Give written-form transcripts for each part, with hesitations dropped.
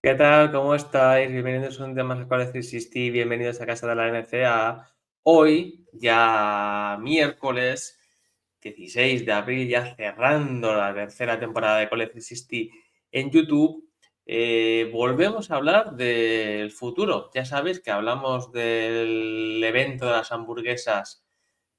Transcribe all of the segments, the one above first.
¿Qué tal? ¿Cómo estáis? Bienvenidos un día más a College 360, bienvenidos a casa de la NCA. Hoy, ya miércoles 16 de abril, ya cerrando la tercera temporada de College 360 en YouTube, volvemos a hablar del futuro. Ya sabéis que hablamos del evento de las hamburguesas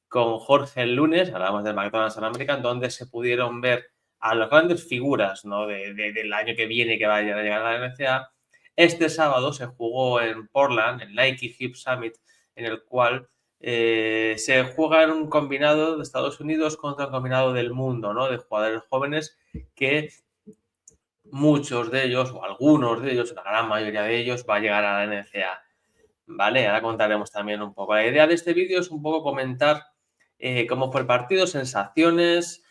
con Jorge el lunes, hablamos del McDonald's en América, donde se pudieron ver a las grandes figuras, ¿no? del año que viene que vayan a llegar a la NCAA. Este sábado se jugó en Portland, el Nike Hip Summit, en el cual se juega en un combinado de Estados Unidos contra un combinado del mundo, ¿no? De jugadores jóvenes que muchos de ellos, o algunos de ellos, la gran mayoría de ellos, va a llegar a la NCAA. Vale, ahora contaremos también un poco. La idea de este vídeo es un poco comentar cómo fue el partido, sensaciones,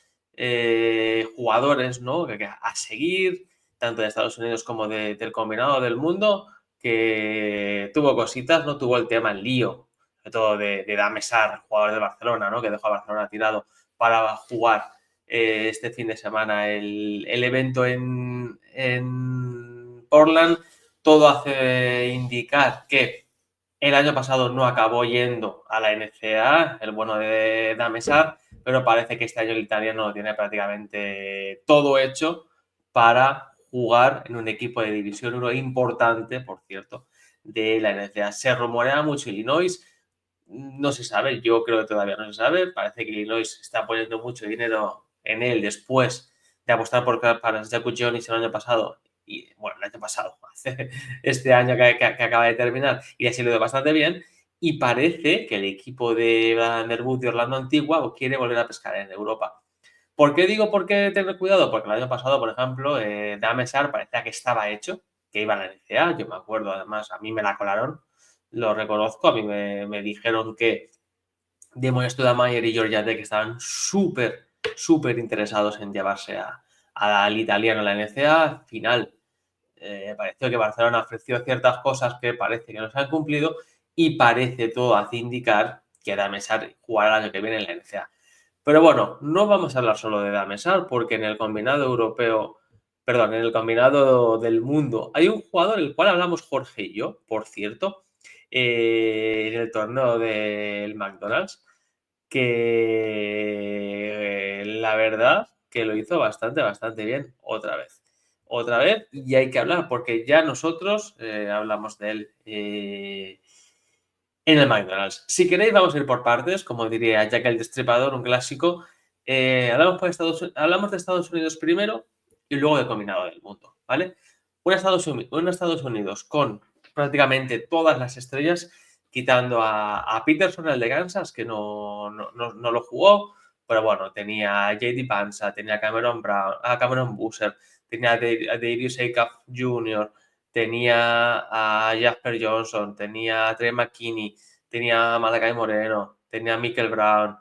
jugadores, ¿no? Que a seguir, tanto de Estados Unidos como del combinado del mundo, que tuvo cositas, ¿no? Tuvo el tema el lío, sobre todo de Dame Sarr, jugador de Barcelona, ¿no? Que dejó a Barcelona tirado para jugar este fin de semana el evento en Portland. Todo hace indicar que el año pasado no acabó yendo a la NCAA, el bueno de Dame Sarr, pero parece que este año el italiano lo tiene prácticamente todo hecho para jugar en un equipo de División 1 importante, por cierto, de la NCAA. Se rumorea mucho Illinois, no se sabe, yo creo que todavía no se sabe, parece que Illinois está poniendo mucho dinero en él después de apostar para Jacob Jones el año pasado, y bueno, el año pasado, este año que acaba de terminar, y le ha salido bastante bien, y parece que el equipo de Vanderbilt de Orlando Antigua quiere volver a pescar en Europa. ¿Por qué digo por qué tener cuidado? Porque el año pasado, por ejemplo, Dame Sarr parecía que estaba hecho, que iba a la NCAA, yo me acuerdo, además, a mí me la colaron, lo reconozco, a mí me dijeron que Damon Stoudamire y Georgia Tech estaban súper interesados en llevarse al italiano en la NCAA. Al final, pareció que Barcelona ofreció ciertas cosas que parece que no se han cumplido y parece todo hace indicar que Dame Sarr jugará el año que viene en la NCAA. Pero bueno, no vamos a hablar solo de Dame Sarr porque en el combinado europeo, perdón, en el combinado del mundo hay un jugador el cual hablamos Jorge y yo, por cierto, en el torneo del McDonald's, que la verdad que lo hizo bastante bien otra vez. Otra vez, y hay que hablar porque ya nosotros hablamos de él en el McDonald's. Si queréis, vamos a ir por partes, como diría Jack el Destripador, un clásico. Hablamos de Estados Unidos primero y luego del combinado del mundo, ¿vale? Un Estados Unidos con prácticamente todas las estrellas, quitando a Peterson, el de Kansas, que no lo jugó, pero bueno, tenía a J.D. Panza, tenía a Cameron Busser, tenía a Darius Acaf Jr., tenía a Jasper Johnson, tenía a Trey McKinney, tenía a Malakai Moreno, tenía a Michael Brown,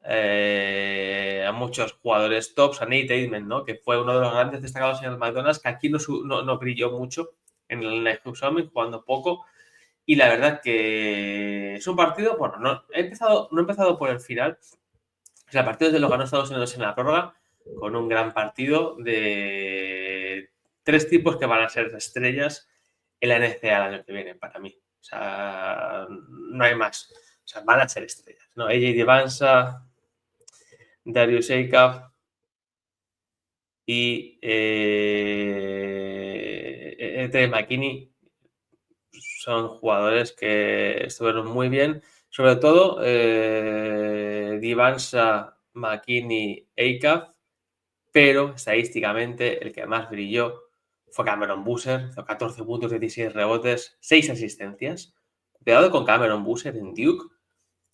a muchos jugadores tops, a Nate Aitman, ¿no? Que fue uno de los grandes destacados en el McDonald's, que aquí no brilló mucho en el Night Summit, jugando poco. Y la verdad que es un partido, bueno, no he empezado por el final. O sea, el partido de lo ganó Estados Unidos en la prórroga, con un gran partido de tres tipos que van a ser estrellas en la NCAA el año que viene, para mí. O sea, no hay más. O sea, van a ser estrellas, ¿no? AJ Devansa, Darius Acaf y Trey McKinney son jugadores que estuvieron muy bien. Sobre todo, Devansa, McKinney, Acaf, pero estadísticamente el que más brilló fue Cameron Busser, hizo 14 puntos, 16 rebotes, 6 asistencias. Cuidado con Cameron Busser en Duke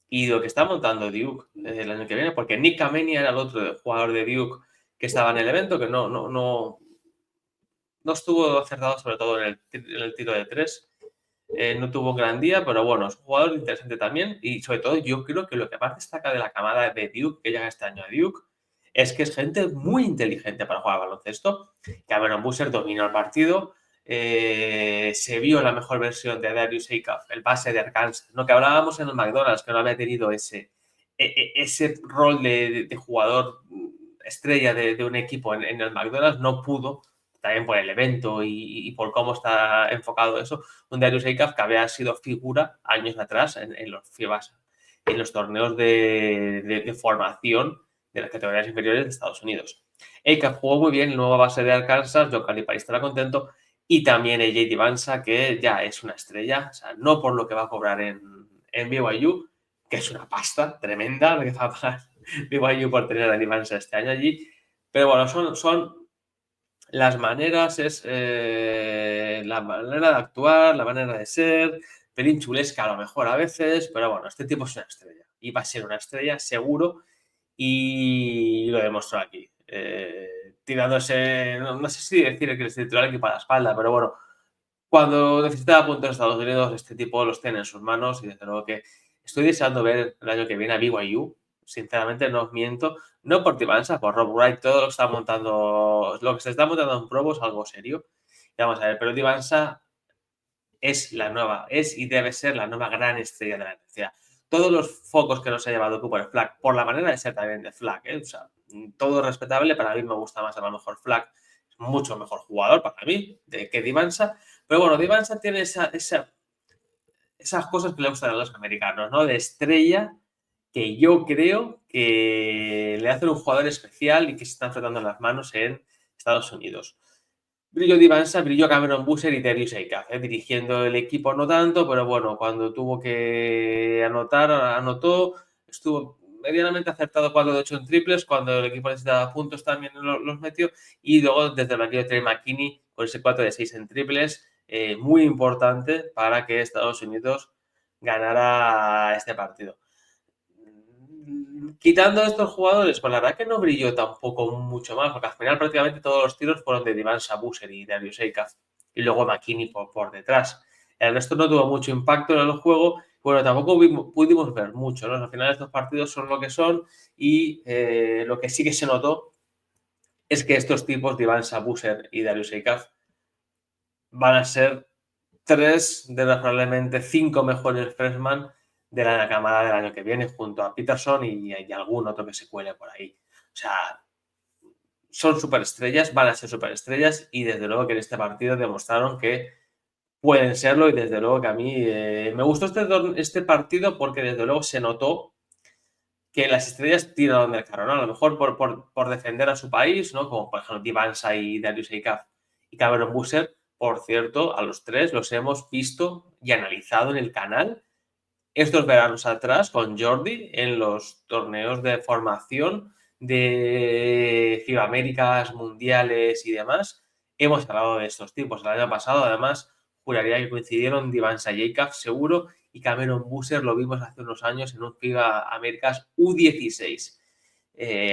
y lo que está montando Duke el año que viene, porque Nick Kamenia era el otro jugador de Duke que estaba en el evento, que no estuvo acertado, sobre todo en el tiro de 3. No tuvo un gran día, pero bueno, es un jugador interesante también. Y sobre todo, yo creo que lo que más destaca de la camada de Duke, que llega este año a Duke, es que es gente muy inteligente para jugar al baloncesto. Cameron Busser dominó el partido. Se vio la mejor versión de Darius Acaf, el base de Arkansas, ¿no? Que hablábamos en el McDonald's, que no había tenido ese rol de jugador estrella de un equipo en el McDonald's, no pudo también por el evento y por cómo está enfocado eso, un Darius Eikaf que había sido figura años atrás en los FIBAs, en los torneos de formación de las categorías inferiores de Estados Unidos. Eikaf jugó muy bien, nueva base de Arkansas, John Calipari estará contento, y también AJ Divansa, que ya es una estrella, o sea, no por lo que va a cobrar en BYU, que es una pasta tremenda lo que va a pagar BYU por tener a Divansa este año allí, pero bueno, son las maneras, es la manera de actuar, la manera de ser, pelín chulesca a lo mejor a veces, pero bueno, este tipo es una estrella y va a ser una estrella seguro y lo demostró aquí. Tirándose, no sé si decir que le tiró el equipo a la espalda, pero bueno, cuando necesitaba puntos Estados Unidos, este tipo los tiene en sus manos y desde luego que estoy deseando ver el año que viene a BYU. Sinceramente, no os miento. No por Tibanza, por Rob Wright, todo lo que está montando, lo que se está montando en Provo es algo serio. Y vamos a ver, pero Tibanza es la nueva, es y debe ser la nueva gran estrella de la universidad. Todos los focos que nos ha llevado Cooper Flag, por la manera de ser también de Flag, o sea, todo respetable, para mí me gusta más a lo mejor Flag, es mucho mejor jugador para mí que Divansa, pero bueno, Divansa tiene esas cosas que le gustan a los americanos, ¿no? De estrella, que yo creo que le hacen un jugador especial y que se están frotando las manos en Estados Unidos. Brilló Divansa, brilló Cameron Busser y Darius Eikaf, dirigiendo el equipo no tanto, pero bueno, cuando tuvo que anotar, anotó, estuvo medianamente acertado 4 de 8 en triples, cuando el equipo necesitaba puntos también los metió, y luego desde el banquillo Trey McKinney con ese 4 de 6 en triples, muy importante para que Estados Unidos ganara este partido. Quitando a estos jugadores, pues la verdad que no brilló tampoco mucho más, porque al final prácticamente todos los tiros fueron de Divansa Busser y Darius Eikaf, y luego McKinney por detrás. El resto no tuvo mucho impacto en el juego, bueno, tampoco pudimos ver mucho, ¿no? Al final estos partidos son lo que son, y lo que sí que se notó es que estos tipos, Divansa Busser y Darius Eikaf, van a ser 3 de los probablemente 5 mejores freshman de la camada del año que viene, junto a Peterson y algún otro que se cuele por ahí. O sea, son superestrellas, van a ser superestrellas y desde luego que en este partido demostraron que pueden serlo y desde luego que a mí me gustó este partido porque desde luego se notó que las estrellas tiraron del carro, ¿no? A lo mejor por defender a su país, ¿no? Como por ejemplo Divansa y Darius Eikaf y Cameron Busser. Por cierto, a los tres los hemos visto y analizado en el canal estos veranos atrás con Jordi en los torneos de formación de FIBA Américas, mundiales y demás. Hemos hablado de estos tipos. El año pasado, además, juraría que coincidieron Divansa Jacob, seguro, y Cameron Busser lo vimos hace unos años en un FIBA Américas U16.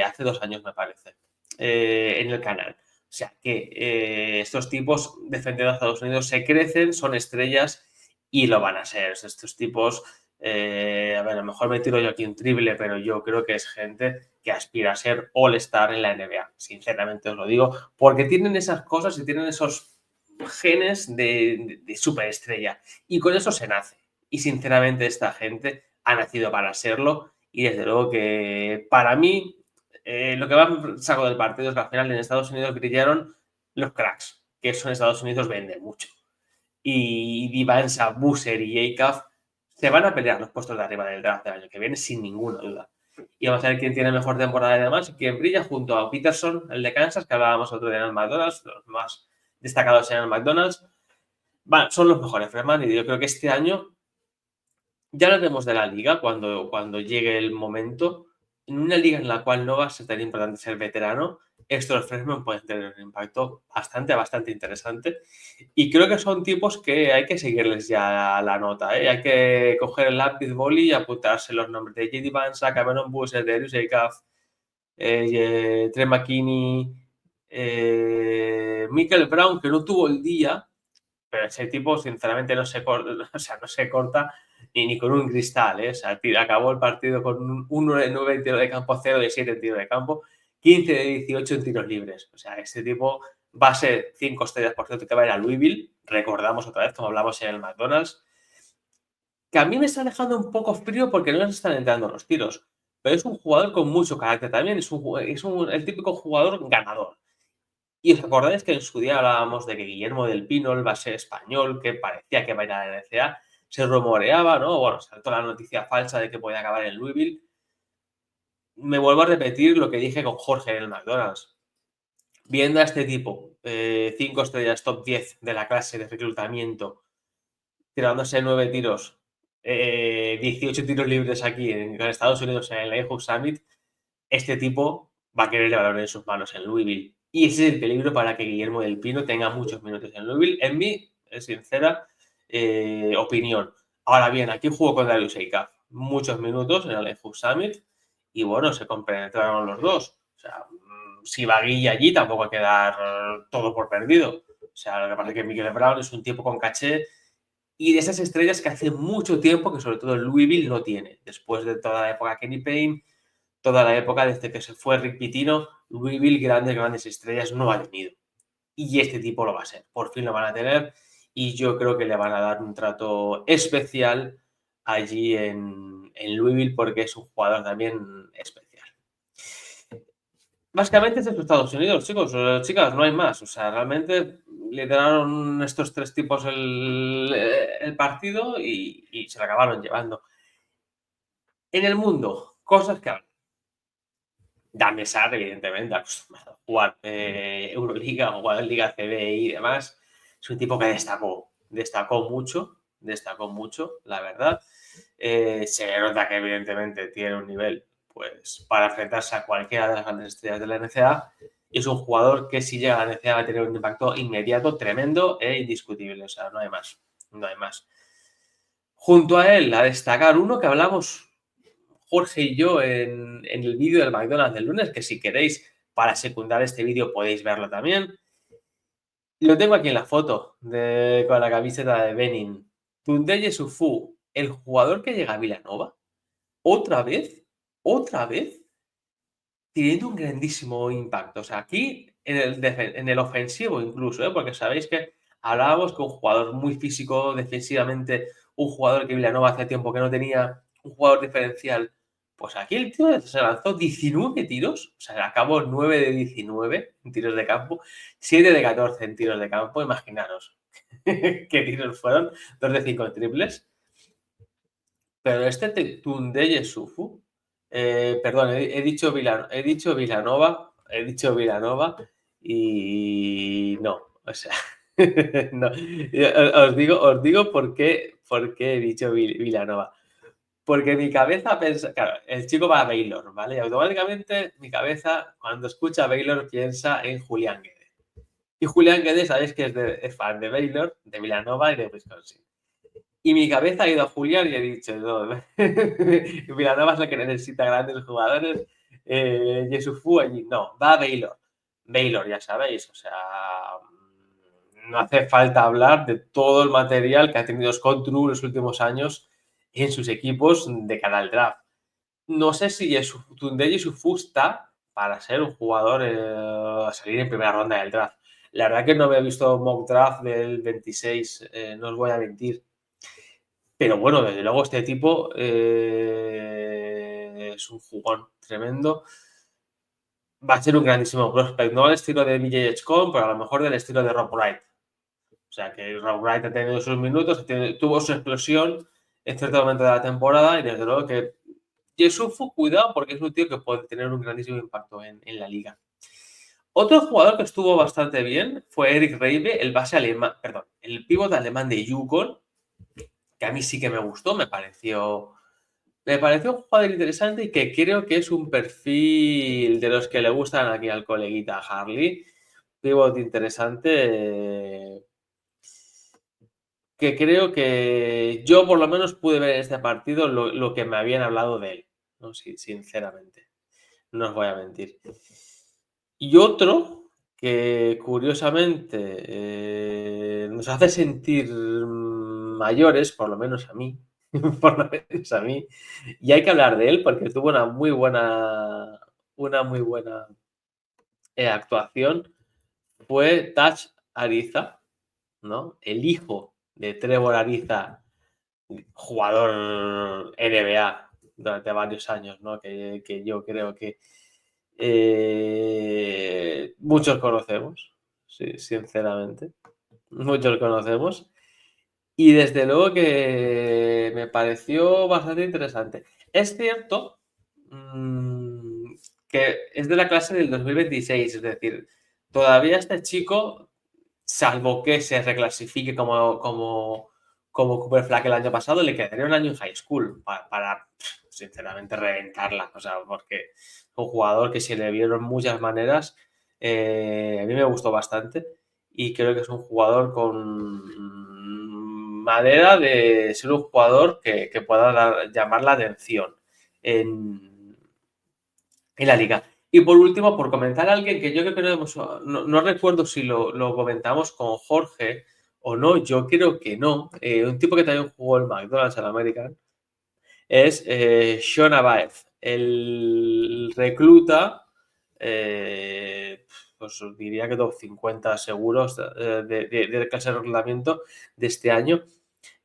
Hace 2 años, me parece, en el canal. O sea que estos tipos defendiendo a Estados Unidos se crecen, son estrellas y lo van a ser. Estos tipos, a ver, a lo mejor me tiro yo aquí un triple, pero yo creo que es gente que aspira a ser All-Star en la NBA. Sinceramente os lo digo, porque tienen esas cosas y tienen esos genes de superestrella. Y con eso se nace. Y sinceramente esta gente ha nacido para serlo. Y desde luego que para mí lo que más saco del partido es que al final en Estados Unidos brillaron los cracks, que eso en Estados Unidos vende mucho. Y Divansa, Busser y Eikaf se van a pelear los puestos de arriba del draft del año que viene sin ninguna duda. Y vamos a ver quién tiene mejor temporada de demás y quién brilla junto a Peterson, el de Kansas, que hablábamos otro día en el McDonald's, los más destacados en el McDonald's. Son los mejores freshman y yo creo que este año ya hablaremos de la liga cuando llegue el momento. En una liga en la cual no va a ser tan importante ser veterano, estos freshmen pueden tener un impacto bastante interesante. Y creo que son tipos que hay que seguirles ya la nota, ¿eh? Hay que coger el lápiz boli y apuntarse los nombres de J.D. Vance, Cameron Busser, Darius Eikaf, Trey McKinney, Michael Brown, que no tuvo el día, pero ese tipo, sinceramente, no se corta, o sea, no se corta ni con un cristal, ¿eh? O sea, acabó el partido con un 1 de 9 en tiro de campo, 0 de 7 en tiro de campo, 15 de 18 en tiros libres. O sea, este tipo va a ser 5 estrellas, por cierto, que va a ir a Louisville. Recordamos otra vez, como hablamos en el McDonald's, que a mí me está dejando un poco frío porque no les están entrando los tiros. Pero es un jugador con mucho carácter también, es el típico jugador ganador. Y os acordáis que en su día hablábamos de que Guillermo del Pino, el base español, que parecía que iba a ir a la NCAA, se rumoreaba, ¿no? Bueno, saltó la noticia falsa de que podía acabar en Louisville. Me vuelvo a repetir lo que dije con Jorge en el McDonald's. Viendo a este tipo, 5 estrellas top 10 de la clase de reclutamiento, tirándose 9 tiros, 18 tiros libres aquí en Estados Unidos en el Lehigh Summit, este tipo va a querer el balón en sus manos en Louisville. Y ese es el peligro para que Guillermo del Pino tenga muchos minutos en Louisville, en mi sincera opinión. Ahora bien, aquí jugó con Darius Eikaf muchos minutos en el Lehigh Summit y bueno, se compenetraron los dos. O sea, si va Guille allí, tampoco hay que dar todo por perdido. O sea, lo que pasa es que Miguel Brown es un tipo con caché y de esas estrellas que hace mucho tiempo que sobre todo Louisville no tiene. Después de toda la época Kenny Payne, toda la época desde que se fue Rick Pitino, Louisville grandes estrellas no ha tenido. Y este tipo lo va a ser. Por fin lo van a tener y yo creo que le van a dar un trato especial allí en Louisville porque es un jugador también especial. Básicamente es de Estados Unidos, chicos, chicas, no hay más. O sea, realmente lideraron estos tres tipos el partido y se lo acabaron llevando. En el mundo, cosas que hablan. Dame Sarr, evidentemente, acostumbrado a jugar Euroliga, jugar en Liga CB y demás. Es un tipo que destacó mucho, la verdad. Se nota que evidentemente tiene un nivel pues para enfrentarse a cualquiera de las grandes estrellas de la NCAA. Y es un jugador que si llega a la NCAA va a tener un impacto inmediato, tremendo e indiscutible. O sea, no hay más. No hay más. Junto a él, a destacar uno que hablamos Jorge y yo en el vídeo del McDonald's del lunes, que si queréis para secundar este vídeo podéis verlo también. Lo tengo aquí en la foto con la camiseta de Benin. Tunde Yesufu, el jugador que llega a Villanova, otra vez, teniendo un grandísimo impacto. O sea, aquí en el ofensivo incluso, porque sabéis que hablábamos con un jugador muy físico defensivamente, un jugador que Villanova hace tiempo que no tenía, un jugador diferencial. Pues aquí el tío se lanzó 19 tiros, o sea, acabó 9 de 19 en tiros de campo, 7 de 14 en tiros de campo, imaginaros qué tiros fueron, 2 de 5 triples. Pero este Tunde Yesufu, perdón, he dicho Villanova y no, o sea, no. Os digo por qué he dicho Villanova. Porque mi cabeza pensa, claro, el chico va a Baylor, ¿vale? Y automáticamente mi cabeza, cuando escucha Baylor, piensa en Julián Guedes. Y Julián Guedes, sabéis que es fan de Baylor, de Villanova y de Wisconsin. Y mi cabeza ha ido a Julián y he dicho, no, Villanova es la que necesita grandes jugadores. Yesufu allí, no, va a Baylor. Baylor, ya sabéis, o sea, no hace falta hablar de todo el material que ha tenido Scott Drew en los últimos años en sus equipos de cara al draft. No sé si Tunde Yesufu está para ser un jugador a salir en primera ronda del draft. La verdad que no me he visto mock draft del 26, no os voy a mentir. Pero bueno, desde luego este tipo es un jugón tremendo. Va a ser un grandísimo prospect, no al estilo de BJ Edgecombe, pero a lo mejor del estilo de Rob Wright. O sea, que Rob Wright ha tenido sus minutos, tuvo su explosión en cierto momento de la temporada y desde luego que Yesufu, cuidado, porque es un tío que puede tener un grandísimo impacto en la liga. Otro jugador que estuvo bastante bien fue Eric Reibe, el base alemán, perdón, el pívot alemán de UConn, que a mí sí que me gustó, me pareció un jugador interesante y que creo que es un perfil de los que le gustan aquí al coleguita Harley. Pivot interesante. Que creo que yo por lo menos pude ver en este partido lo que me habían hablado de él. ¿No? Sí, sinceramente. No os voy a mentir. Y otro que curiosamente nos hace sentir mayores, por lo menos a mí, por lo menos a mí, y hay que hablar de él porque tuvo una muy buena actuación, fue Touch Ariza, ¿no? El hijo de Trevor Ariza, jugador NBA durante varios años, ¿no? Que yo creo que Muchos conocemos, sí, sinceramente. Muchos conocemos. Y desde luego que me pareció bastante interesante. Es cierto que es de la clase del 2026, es decir, todavía este chico, salvo que se reclasifique como Cooper Flag el año pasado, le quedaría un año en high school para sinceramente, reventarla. O sea, porque es un jugador que se le vieron muchas maneras. A mí me gustó bastante y creo que es un jugador con madera de ser un jugador que pueda llamar la atención en, en la liga. Y por último, por comentar a alguien que yo creo que no recuerdo si lo comentamos con Jorge o no, yo creo que no, un tipo que también jugó el McDonald's al American, es Sean Abaez, el recluta, pues os diría que top 50 seguros de clase de reglamento de este año.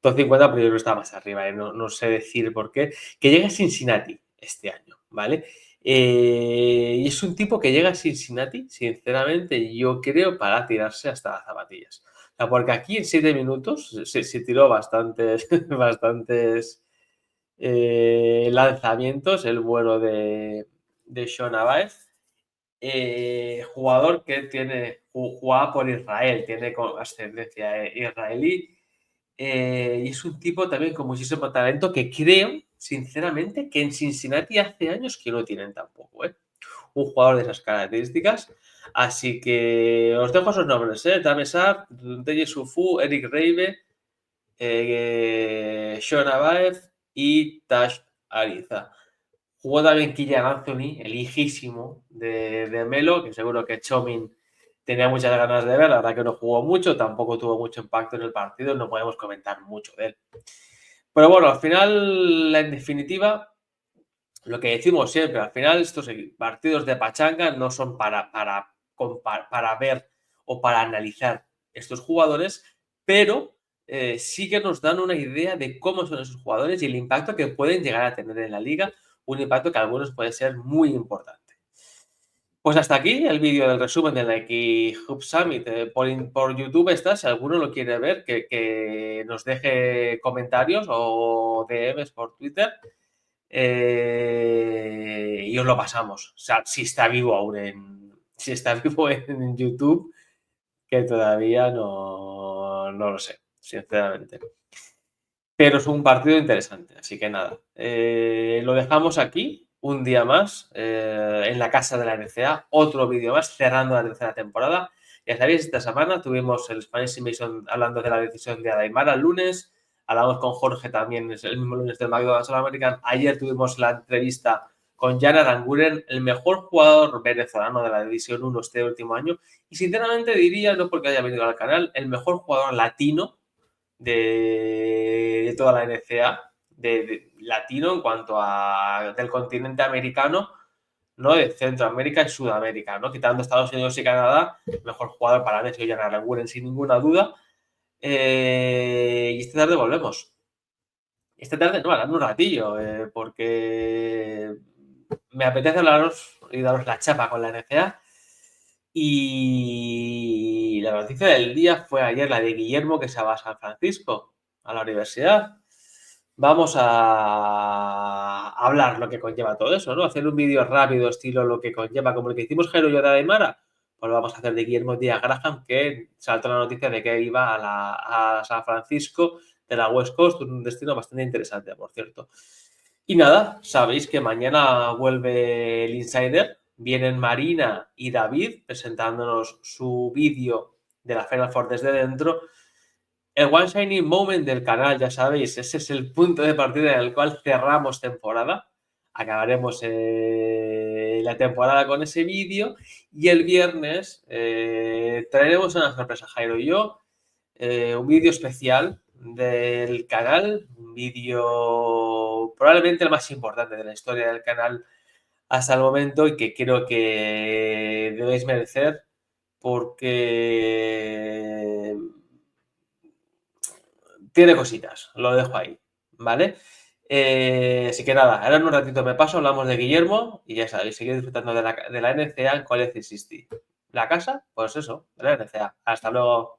Top 50, pero yo creo que está más arriba, no sé decir por qué. Que llega a Cincinnati este año, ¿vale? Y es un tipo que llega a Cincinnati, sinceramente, yo creo, para tirarse hasta las zapatillas. O sea, porque aquí en 7 minutos se tiró bastantes, bastantes lanzamientos, el bueno de Sean Abaez. Jugador que jugaba por Israel, tiene ascendencia israelí. Y es un tipo también con muchísimo talento que creo, sinceramente, que en Cincinnati hace años que no tienen tampoco, ¿eh? Un jugador de esas características. Así que os dejo esos nombres, ¿eh? Dame Sarr, Deji Sufu, Eric Reibe, Sean Abaez y Tash Ariza. Jugó también Kylian Anthony, el hijísimo de Melo, que seguro que Chomin tenía muchas ganas de ver. La verdad que no jugó mucho, tampoco tuvo mucho impacto en el partido, no podemos comentar mucho de él. Pero bueno, al final, en definitiva, lo que decimos siempre, al final estos partidos de pachanga no son para ver o para analizar estos jugadores, pero sí que nos dan una idea de cómo son esos jugadores y el impacto que pueden llegar a tener en la liga, un impacto que a algunos puede ser muy importante. Pues hasta aquí el vídeo del resumen de Nike Hub Summit. Por YouTube está, si alguno lo quiere ver, que nos deje comentarios o DMs por Twitter y os lo pasamos. O sea, si está vivo aún si está vivo en YouTube, que todavía no lo sé, sinceramente. Pero es un partido interesante, así que nada. Lo dejamos aquí, un día más, en la casa de la NCA, otro vídeo más, cerrando la tercera temporada. Ya sabéis, esta semana tuvimos el Spanish Invasion hablando de la decisión de Adaimara el lunes, hablamos con Jorge también el mismo lunes del McDonald's All American. Ayer tuvimos la entrevista con Jan Aranguren, el mejor jugador venezolano de la División 1 este último año. Y sinceramente diría, no porque haya venido al canal, el mejor jugador latino de toda la NCA, de latino en cuanto a del continente americano, ¿no? De Centroamérica y Sudamérica, ¿no? Quitando Estados Unidos y Canadá, mejor jugador para mí es Jan Aranguren, sin ninguna duda. Y esta tarde volvemos. Esta tarde no, hablando un ratillo, porque me apetece hablaros y daros la chapa con la NCA. Y la noticia del día fue ayer la de Guillermo, que se va a San Francisco, a la universidad. Vamos a hablar lo que conlleva todo eso, ¿no? Hacer un vídeo rápido, estilo lo que conlleva, como el que hicimos Jero y yo de Aymara. Pues lo vamos a hacer de Guillermo Díaz Graham, que saltó la noticia de que iba a San Francisco de la West Coast, un destino bastante interesante, por cierto. Y nada, sabéis que mañana vuelve el Insider. Vienen Marina y David presentándonos su vídeo de la Final Four desde dentro. El One Shining Moment del canal, ya sabéis, ese es el punto de partida en el cual cerramos temporada. Acabaremos la temporada con ese vídeo y el viernes traeremos una sorpresa, Jairo y yo, un vídeo especial del canal, un vídeo probablemente el más importante de la historia del canal hasta el momento y que creo que debéis merecer porque tiene cositas, lo dejo ahí, ¿vale? Así que nada, ahora en un ratito me paso, hablamos de Guillermo y ya sabéis, seguir disfrutando de la NCA en College City. ¿La casa? Pues eso, de la NCA. Hasta luego.